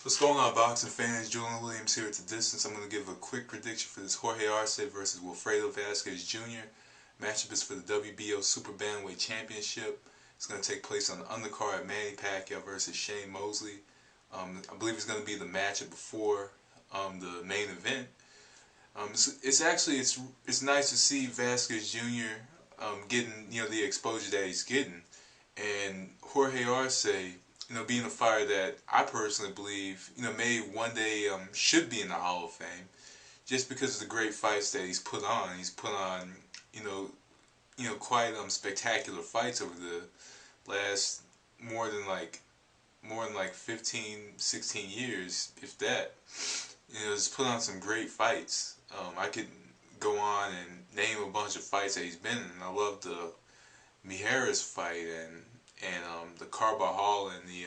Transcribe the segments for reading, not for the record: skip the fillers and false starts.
What's going on, boxing fans? Julian Williams here at the distance. I'm going to give a quick prediction for this Jorge Arce versus Wilfredo Vazquez Jr. Matchup is for the WBO Super Bantamweight Championship. It's going to take place on the undercard of Manny Pacquiao versus Shane Mosley. I believe it's going to be the matchup before the main event. It's nice to see Vazquez Jr. Getting the exposure that he's getting, and Jorge Arce, being a fighter that I personally believe, may one day should be in the Hall of Fame, just because of the great fights that he's put on. He's put on, quite spectacular fights over the last more than like 15, 16 years, if that. He's put on some great fights. I could go on and name a bunch of fights that he's been in. I love the Mijares fight and the Carbajal and the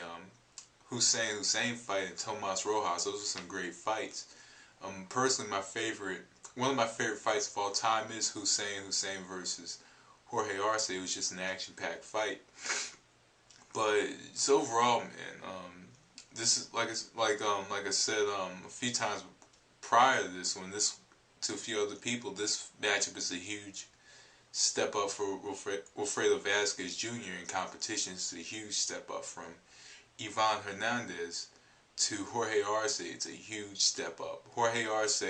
Hussein fight and Tomas Rojas. Those are some great fights. Personally, one of my favorite fights of all time is Hussein versus Jorge Arce. It was just an action-packed fight. But it's overall, man. This is like I said a few times prior to this, to a few other people, this matchup is a huge step up for Wilfredo Vazquez Jr. in competition. It's a huge step up from Ivan Hernandez to Jorge Arce. It's a huge step up. Jorge Arce,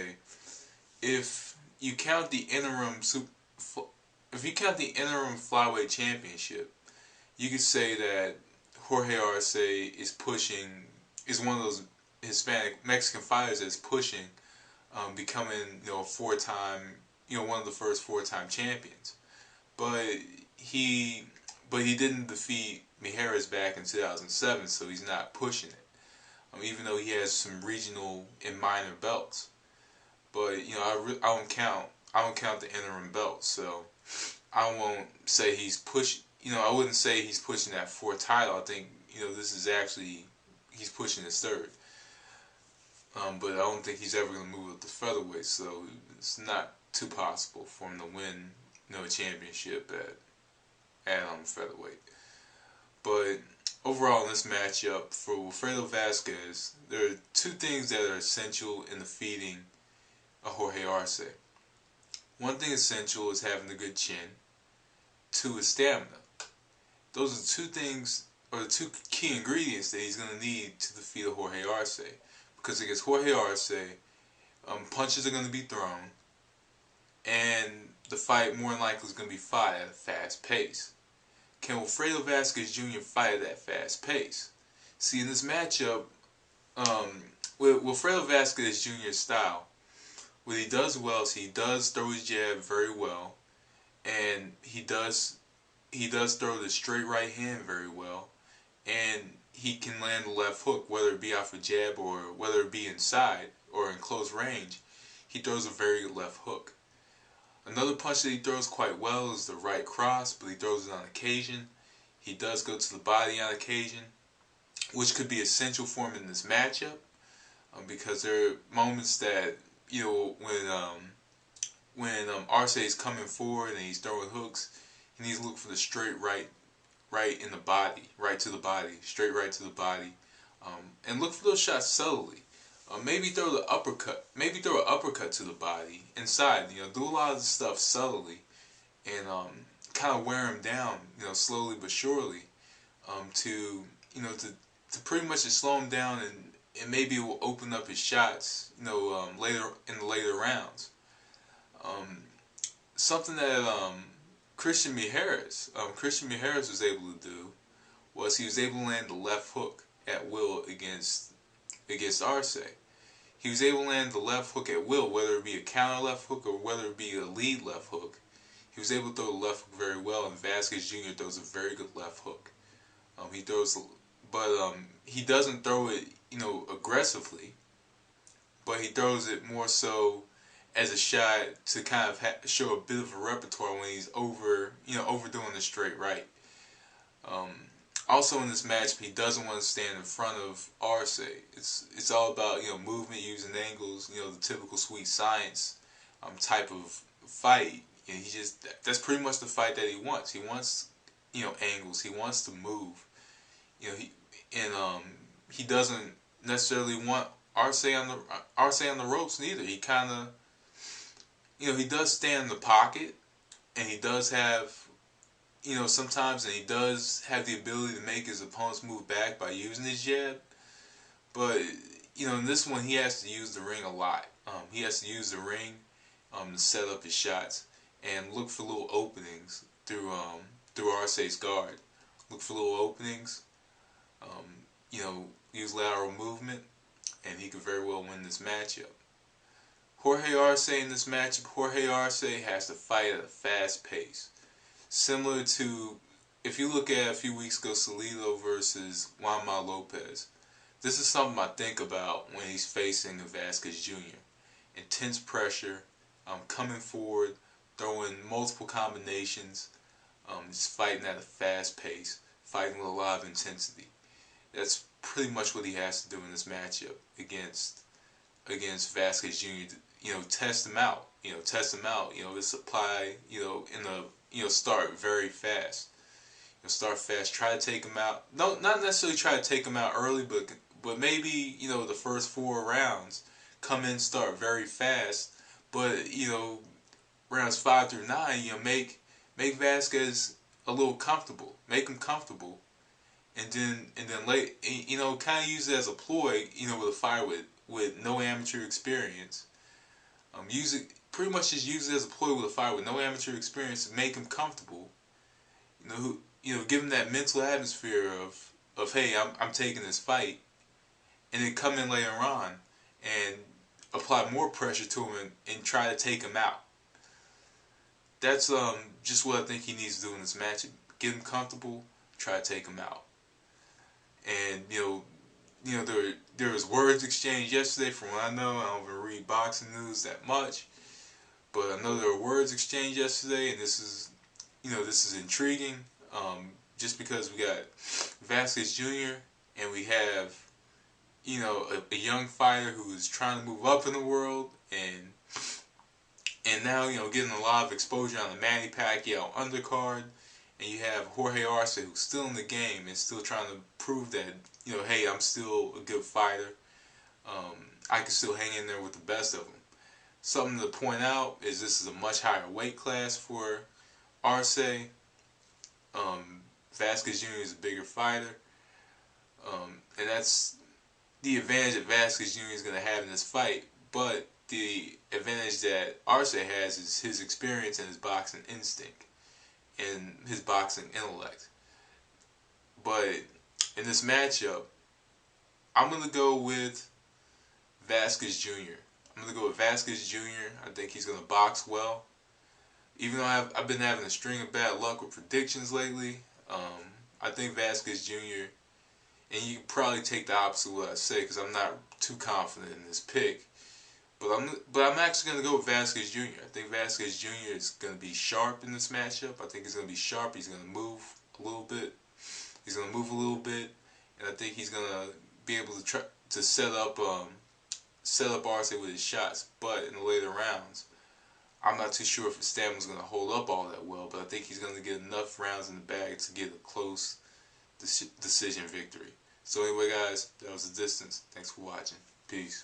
if you count the interim flyweight championship, you could say that Jorge Arce is one of those Hispanic Mexican fighters that's pushing becoming a four-time, one of the first four-time champions. But he didn't defeat Mijares back in 2007, so he's not pushing it. Even though he has some regional and minor belts. But I don't count the interim belts, so I won't say he's pushing. I wouldn't say he's pushing that fourth title. I think this is actually he's pushing his third. But I don't think he's ever going to move up to featherweight, so it's not too possible for him to win a championship at featherweight. But overall in this matchup for Wilfredo Vazquez, there are two things that are essential in defeating Jorge Arce. One thing essential is having a good chin. Two is stamina. Those are two things, or the two key ingredients that he's going to need to defeat Jorge Arce. Because against Jorge Arce, punches are going to be thrown, and the fight more than likely is going to be fought at a fast pace. Can Wilfredo Vazquez Jr. fight at that fast pace? See, in this matchup, with Wilfredo Vazquez Jr.'s style, what he does well is he does throw his jab very well, and he does throw the straight right hand very well, and he can land the left hook, whether it be off a jab or whether it be inside or in close range. He throws a very good left hook. Another punch that he throws quite well is the right cross, but he throws it on occasion. He does go to the body on occasion, which could be essential for him in this matchup, because there are moments that when Arce is coming forward and he's throwing hooks, he needs to look for the straight right in the body, right to the body, straight right to the body, and look for those shots subtly. Maybe throw the uppercut. Maybe throw an uppercut to the body inside. Do a lot of the stuff subtly, and kind of wear him down. Slowly but surely, to pretty much just slow him down, and maybe it will open up his shots. Later in the later rounds. Something that Christian Mijares was able to do was he was able to land the left hook at will against Arce. He was able to land the left hook at will, whether it be a counter left hook or whether it be a lead left hook. He was able to throw the left hook very well, and Vazquez Jr. throws a very good left hook. He doesn't throw it, aggressively, but he throws it more so as a shot to kind of show a bit of a repertoire when he's overdoing the straight right. Also in this match, he doesn't want to stand in front of Arce. It's all about movement, using angles, the typical sweet science type of fight. And that's pretty much the fight that he wants. He wants angles. He wants to move. He doesn't necessarily want Arce on the ropes neither. He kind of, he does stand in the pocket, and he does have, sometimes, and he does have the ability to make his opponents move back by using his jab. But in this one, he has to use the ring a lot. He has to use the ring to set up his shots and look for little openings through Arce's guard. Look for little openings. Use lateral movement, and he could very well win this matchup. Jorge Arce in this matchup, Jorge Arce has to fight at a fast pace. Similar to, if you look at a few weeks ago, Salido versus Juanma Lopez. This is something I think about when he's facing a Vazquez Jr. Intense pressure, coming forward, throwing multiple combinations, just fighting at a fast pace, fighting with a lot of intensity. That's pretty much what he has to do in this matchup against Vazquez Jr. Test him out. Test him out. This apply. In the start very fast. Start fast. Try to take him out. No, not necessarily try to take him out early, but maybe the first 4 rounds come in, start very fast, but rounds 5 through 9, make Vazquez a little comfortable, make him comfortable, and then late, kind of use it as a ploy, with a fighter with no amateur experience. Pretty much just use it as a ploy with a fighter with no amateur experience to make him comfortable. Give him that mental atmosphere of hey, I'm taking this fight, and then come in later on and apply more pressure to him and try to take him out. That's just what I think he needs to do in this match. Get him comfortable, try to take him out. And there was words exchanged yesterday. From what I know, I don't even read boxing news that much, but I know there were words exchanged yesterday, and this is intriguing. Just because we got Vazquez Jr. and we have a young fighter who is trying to move up in the world, and now getting a lot of exposure on the Manny Pacquiao undercard, and you have Jorge Arce who's still in the game and still trying to prove that hey, I'm still a good fighter. I can still hang in there with the best of them. Something to point out is this is a much higher weight class for Arce. Vazquez Jr. is a bigger fighter, and that's the advantage that Vazquez Jr. is going to have in this fight. But the advantage that Arce has is his experience and his boxing instinct and his boxing intellect. But in this matchup, I'm going to go with Vazquez Jr. I'm going to go with Vazquez Jr. I think he's going to box well. Even though I've been having a string of bad luck with predictions lately, I think Vazquez Jr., and you can probably take the opposite of what I say because I'm not too confident in this pick, but I'm actually going to go with Vazquez Jr. I think Vazquez Jr. is going to be sharp in this matchup. I think he's going to be sharp. He's going to move a little bit. And I think he's going to be able to try to set up Arce with his shots. But in the later rounds, I'm not too sure if his stamina's going to hold up all that well, but I think he's going to get enough rounds in the bag to get a close decision victory. So anyway, guys, that was The Distance. Thanks for watching. Peace.